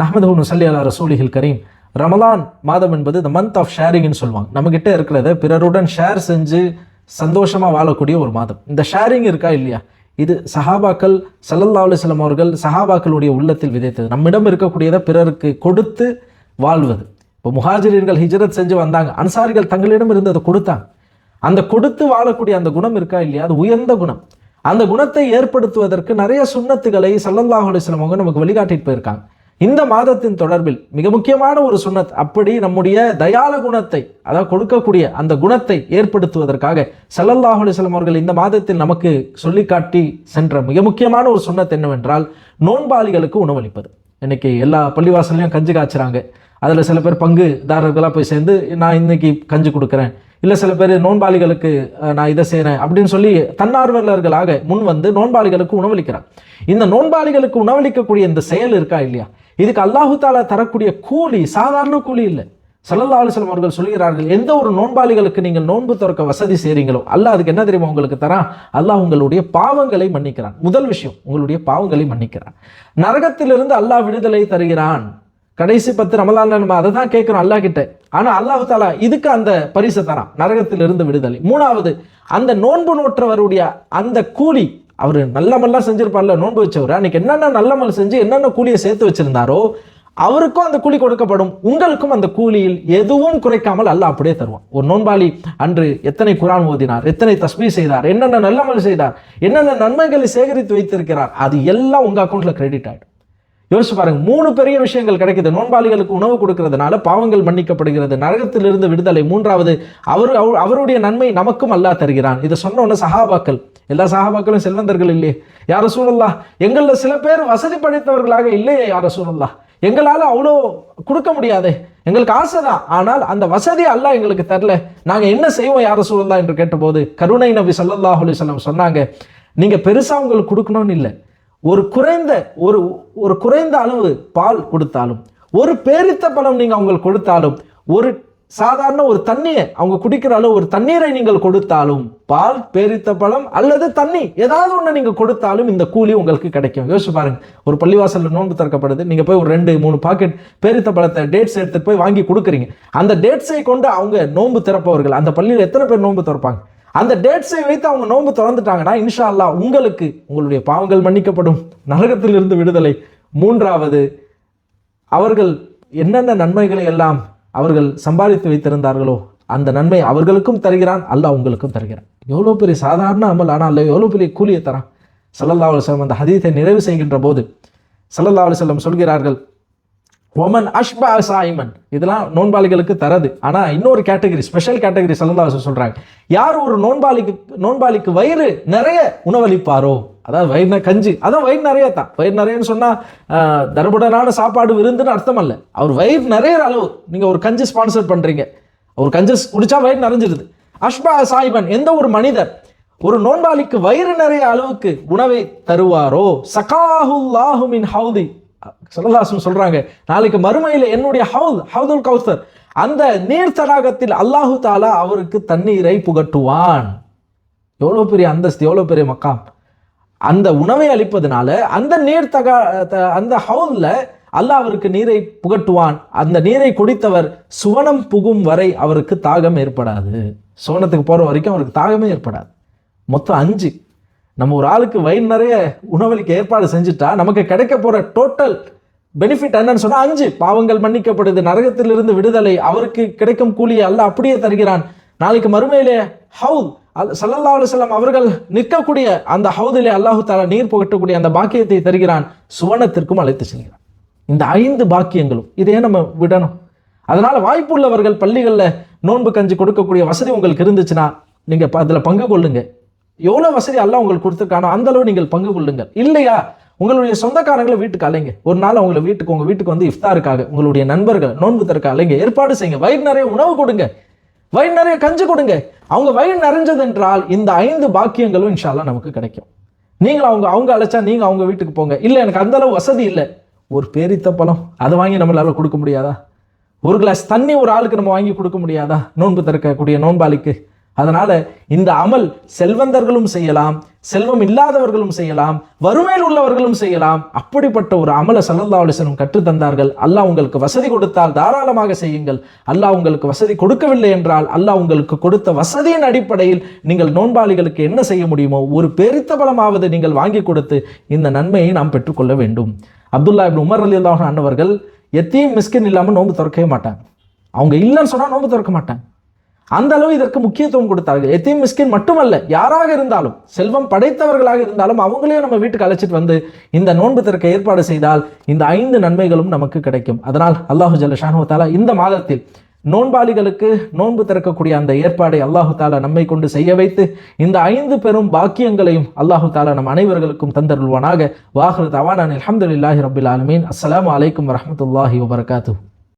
நஹ்மதுஹு நுஸல்லி அலா ரசூலிஹில் கரீம். ரமலான் மாதம் என்பது த மந்த் ஆஃப் ஷேரிங்னு சொல்லுவாங்க. நம்மகிட்ட இருக்கிறத பிறருடன் ஷேர் செஞ்சு சந்தோஷமாக வாழக்கூடிய ஒரு மாதம். இந்த ஷேரிங் இருக்கா இல்லையா, இது சஹாபாக்கள் ஸல்லல்லாஹு அலைஹி வஸல்லம் அவர்கள் சஹாபாக்களுடைய உள்ளத்தில் விதைத்தது. நம்மிடம் இருக்கக்கூடியதை பிறருக்கு கொடுத்து வாழ்வது. இப்போ முஹாஜிர்கள் ஹிஜ்ரத் செஞ்சு வந்தாங்க, அன்சாரிகள் தங்களிடம் இருந்ததை கொடுத்தாங்க. அந்த கொடுத்து வாழக்கூடிய அந்த குணம் இருக்கா இல்லையா, அது உயர்ந்த குணம். அந்த குணத்தை ஏற்படுத்துவதற்கு நிறைய சுன்னத்துகளை ஸல்லல்லாஹு அலைஹி வஸல்லம் அவங்க நமக்கு வழிகாட்டிட்டு போயிருக்காங்க. இந்த மாதத்தின் தொடர்பில் மிக முக்கியமான ஒரு சுன்னத், அப்படி நம்முடைய தயால குணத்தை, அதாவது கொடுக்கக்கூடிய அந்த குணத்தை ஏற்படுத்துவதற்காக ஸல்லல்லாஹு அலைஹி வஸல்லம் அவர்கள் இந்த மாதத்தில் நமக்கு சொல்லிக்காட்டி சென்ற மிக முக்கியமான ஒரு சுன்னத் என்னவென்றால், நோன்பாளிகளுக்கு உணவளிப்பது. இன்னைக்கு எல்லா பள்ளிவாசல்லையும் கஞ்சி காய்ச்சுறாங்க. அதில் சில பேர் பங்குதாரர்களாக போய் சேர்ந்து நான் இன்னைக்கு கஞ்சி கொடுக்குறேன், இல்லை சில பேர் நோன்பாளிகளுக்கு நான் இதை செய்கிறேன் அப்படின்னு சொல்லி தன்னார்வலர்களாக முன் வந்து நோன்பாளிகளுக்கு உணவளிக்கிறார். இந்த நோன்பாளிகளுக்கு உணவளிக்கக்கூடிய இந்த செயல் இருக்கா இல்லையா, இதுக்கு அல்லாஹு தாலா தரக்கூடிய கூலி சாதாரண கூலி இல்லை. ஸல்லல்லாஹு அலைஹி வஸல்லம் அவர்கள் சொல்கிறார்கள், எந்த ஒரு நோன்பாளிகளுக்கு நீங்கள் நோன்பு திறக்க வசதி செய்கிறீங்களோ அல்லாஹ் அதுக்கு என்ன தெரியுமா உங்களுக்கு தரான், அல்லாஹ் உங்களுடைய பாவங்களை மன்னிக்கிறான். முதல் விஷயம், உங்களுடைய பாவங்களை மன்னிக்கிறான். நரகத்திலிருந்து அல்லாஹ் விடுதலை தருகிறான். கடைசி 10 ரமலான்ல நம்ம அதை தான் கேட்கிறோம் அல்லாஹ் கிட்ட. ஆனா அல்லாஹு தாலா இதுக்கு அந்த பரிசை தரான், நரகத்திலிருந்து விடுதலை. மூணாவது, அந்த நோன்பு நோற்றவருடைய அந்த கூலி, அவர் நல்லமெல்லாம் செஞ்சிருப்பார்ல நோன்பு வச்சவர், அன்னைக்கு என்னென்ன நல்லமல் செஞ்சு என்னென்ன கூலியை சேர்த்து வச்சிருந்தாரோ அவருக்கும் அந்த கூலி கொடுக்கப்படும், உங்களுக்கும் அந்த கூலியில் எதுவும் குறைக்காமல் அல்லாஹ் அப்படியே தருவான். ஒரு நோன்பாளி அன்று எத்தனை குர்ஆன் ஓதினார், எத்தனை தஸ்பீஹ் செய்தார், என்னென்ன நல்லமல் செய்தார், என்னென்ன நன்மைகளை சேகரித்து வைத்திருக்கிறார், அது எல்லாம் உங்க அக்கௌண்ட்ல கிரெடிட் ஆயிடும். யோசிச்சு பாருங்க, 3 பெரிய விஷயங்கள் கிடைக்குது. நோன்பாளிகளுக்கு உணவு கொடுக்கறதுனால பாவங்கள் மன்னிக்கப்படுகிறது, நரகத்திலிருந்து விடுதலை. மூன்றாவது, அவருடைய நன்மை நமக்கும் அல்லாஹ் தருகிறான். இதை சொன்ன உடனே சஹாபாக்கள், எல்லா சஹாபாக்களும் செல்வந்தர்கள் இல்லையே யா ரசூலல்லாஹ், எங்களில் சில பேர் வசதி படைத்தவர்களாக இல்லையே யா ரசூலல்லாஹ், எங்களால் அவ்வளோ கொடுக்க முடியாதே, எங்களுக்கு ஆசைதான், ஆனால் அந்த வசதி அல்லாஹ் எங்களுக்கு தரல, நாங்கள் என்ன செய்வோம் யா ரசூலல்லாஹ் என்று கேட்டபோது கருணை நபி ஸல்லல்லாஹு அலைஹி வஸல்லம் சொன்னாங்க, நீங்க பெருசா உங்களுக்கு கொடுக்கணும்னு இல்லை, ஒரு குறைந்த அளவு பால் கொடுத்தாலும், ஒரு பேரித்த பழம் நீங்க அவங்களுக்கு கொடுத்தாலும், ஒரு சாதாரண ஒரு தண்ணியை அவங்க குடிக்கிற அளவு ஒரு தண்ணீரை நீங்கள் கொடுத்தாலும், பால், பேரித்த பழம் அல்லது தண்ணி ஏதாவது ஒன்று நீங்க கொடுத்தாலும் இந்த கூலி உங்களுக்கு கிடைக்கும். யோசிச்சு பாருங்க, ஒரு பள்ளிவாசல்ல நோன்பு திறக்கப்படுது, நீங்க போய் ஒரு 2-3 பாக்கெட் பேரித்த பழத்தை டேட்ஸ் எடுத்துட்டு போய் வாங்கி கொடுக்குறீங்க. அந்த டேட்ஸை கொண்டு அவங்க நோன்பு திறப்பவர்கள், அந்த பள்ளியில் எத்தனை பேர் நோன்பு திறப்பாங்க? அந்த டேட்ஸை வைத்து அவங்க நோன்பு திறந்துட்டாங்கன்னா இன்ஷா அல்லாஹ் உங்களுக்கு உங்களுடைய பாவங்கள் மன்னிக்கப்படும், நரகத்திலிருந்து விடுதலை. மூன்றாவது, அவர்கள் என்னென்ன நன்மைகளை எல்லாம் அவர்கள் சம்பாதித்து வைத்திருந்தார்களோ அந்த நன்மை அவர்களுக்கும் தருகிறான், அல்லாஹ் உங்களுக்கும் தருகிறான். எவ்வளோ பெரிய சாதாரண அமல், ஆனால் அல்ல எவ்வளோ பெரிய கூலியை தரான். ஸல்லல்லாஹு அலைஹி வஸல்லம் அந்த ஹதீஸை நிறைவு செய்கின்ற போது ஸல்லல்லாஹு அலைஹி வஸல்லம் சொல்கிறார்கள், ஒமன் அஷ்பா சாயிமன், இதெல்லாம் நோன்பாளிகளுக்கு தரது. ஆனால் இன்னொரு கேட்டகரி, ஸ்பெஷல் கேட்டகரி ஸல்லல்லாஹு அலைஹி வஸல்லம் சொல்றாங்க, யார் ஒரு நோன்பாளிக்கு வயிறு நிறைய உணவளிப்பாரோ, அதாவது வயிறு கஞ்சி, அதான் வயிறு நிறைய தான். வயிறு நிறையன்னு சொன்னா தர்புடனான சாப்பாடு விருந்துன்னு அர்த்தம் அல்ல. அவர் வயிறு நிறைய அளவு, நீங்க ஒரு கஞ்சி ஸ்பான்சர் பண்றீங்க, ஒரு கஞ்சி குடிச்சா வயிறு நிறைஞ்சிருது. அஷ்பா சாயிபன், எந்த ஒரு மனிதர் ஒரு நோன்பாளிக்கு வயிறு நிறைய அளவுக்கு உணவை தருவாரோ, சகாஹுல்லாஹு மின் ஹவுதி, ஸல்லல்லாஹு அலைஹி வஸல்லம் சொல்றாங்க, நாளைக்கு மறுமையில என்னுடைய ஹவுதுல் கௌசர், அந்த நீர் தடாகத்தில் அல்லாஹு தாலா அவருக்கு தண்ணீரை புகட்டுவான். எவ்வளவு பெரிய அந்தஸ்து, எவ்வளவு பெரிய மக்காம். அந்த உணவை அளிப்பதனால அந்த நீர் அந்த ஹவுல்ல அல்லாஹ் அவருக்கு நீரை புகட்டுவான். அந்த நீரை குடித்தவர் சுவனம் புகும் வரை அவருக்கு தாகம் ஏற்படாது. சுவனத்துக்கு போற வரைக்கும் அவருக்கு தாகமே ஏற்படாது. மொத்தம் 5. நம்ம ஒரு ஆளுக்கு வயிறு நிறைய உணவளிக்க ஏற்பாடு செஞ்சுட்டா நமக்கு கிடைக்க போற டோட்டல் பெனிஃபிட் என்னன்னு சொன்னா 5. பாவங்கள் மன்னிக்கப்படுது, நரகத்திலிருந்து விடுதலை, அவருக்கு கிடைக்கும் கூலியை அல்லாஹ் அப்படியே தருகிறான். நாளைக்கு மறுமையிலே ஹவுல், ஸல்லல்லாஹு அலைஹி வஸல்லம் அவர்கள் நிற்கக்கூடிய அந்த ஹவுதிலே அல்லாஹு தஆலா நீர் புகட்டக்கூடிய அந்த பாக்கியத்தை தருகிறான், சுவனத்திற்கும் அழைத்து செல்கிறான். இந்த 5 பாக்கியங்களும் இதையே நம்ம விடணும். அதனால வாய்ப்புள்ளவர்கள் பள்ளிகளில் நோன்பு கஞ்சி கொடுக்கக்கூடிய வசதி உங்களுக்கு இருந்துச்சுன்னா நீங்க அதில் பங்கு கொள்ளுங்க. எவ்வளவு வசதி அல்லாஹ் உங்களுக்கு கொடுத்துருக்கானோ அந்த அளவு நீங்கள் பங்கு கொள்ளுங்கள். இல்லையா, உங்களுடைய சொந்தக்காரங்களை வீட்டுக்கு அலைங்க. ஒரு நாள் உங்க வீட்டுக்கு வந்து இஃப்தாருக்காக உங்களுடைய நண்பர்கள் நோன்பு திறக்க அலைங்க, ஏற்பாடு செய்யுங்க. வயிறு நிறைய உணவு கொடுங்க, வயிறு நிறைய கஞ்சி கொடுங்க. அவங்க வயிறு நிறைஞ்சது என்றால் இந்த 5 பாக்கியங்களும் இன்ஷா அல்லாஹ் நமக்கு கிடைக்கும். நீங்கள் அவங்க அழைச்சா நீங்க அவங்க வீட்டுக்கு போங்க. இல்லை எனக்கு அந்த அளவு வசதி இல்லை, ஒரு பேரித்த பழம் அதை வாங்கி நம்மளால கொடுக்க முடியாதா? ஒரு கிளாஸ் தண்ணி ஒரு ஆளுக்கு நம்ம வாங்கி கொடுக்க முடியாதா? நோன்பு திறக்கக்கூடிய நோன்பாளிக்கு அதனால இந்த அமல் செல்வந்தர்களும் செய்யலாம், செல்வம் இல்லாதவர்களும் செய்யலாம், வறுமையில் உள்ளவர்களும் செய்யலாம். அப்படிப்பட்ட ஒரு அமலை ஸல்லல்லாஹு அலைஹி வஸல்லம் கற்றுத் தந்தார்கள். அல்லாஹ் உங்களுக்கு வசதி கொடுத்தால் தாராளமாக செய்யுங்கள். அல்லாஹ் உங்களுக்கு வசதி கொடுக்கவில்லை என்றால் அல்லாஹ் உங்களுக்கு கொடுத்த வசதியின் அடிப்படையில் நீங்கள் நோன்பாளிகளுக்கு என்ன செய்ய முடியுமோ ஒரு பெரித்த பலமாவது நீங்கள் வாங்கி கொடுத்து இந்த நன்மையை நாம் பெற்றுக்கொள்ள வேண்டும். அப்துல்லா இப்னு உமர் ரலியல்லாஹு அன்ஹு அவர்கள் எத்தீம் மிஸ்கின் இல்லாமல் நோன்பு திறக்கவே மாட்டாங்க. அவங்க இல்லைன்னு சொன்னால் நோன்பு திறக்க மாட்டாங்க. அந்த அளவு இதற்கு முக்கியத்துவம் கொடுத்தார்கள். எத்தீம் மிஸ்கின் மட்டுமல்ல, யாராக இருந்தாலும், செல்வம் படைத்தவர்களாக இருந்தாலும் அவங்களையும் நம்ம வீட்டுக்கு அழைச்சிட்டு வந்து இந்த நோன்பு திறக்க ஏற்பாடு செய்தால் இந்த 5 நன்மைகளும் நமக்கு கிடைக்கும். அதனால் அல்லாஹு ஜல்ல ஷானஹு தஆலா இந்த மாதத்தில் நோன்பாளிகளுக்கு நோன்பு திறக்கக்கூடிய அந்த ஏற்பாடை அல்லாஹு தாலா நம்மை கொண்டு செய்ய வைத்து இந்த 5 பெரும் பாக்கியங்களையும் அல்லாஹு தாலா நம் அனைவர்களுக்கும் தந்தருள்வானாக. வாஹிரு தவானா அல்ஹம்துலில்லாஹி ரப்பில் ஆலமீன். அஸ்ஸலாமு அலைக்கும் வரஹ்மத்துல்லாஹி வபரகாத்துஹு.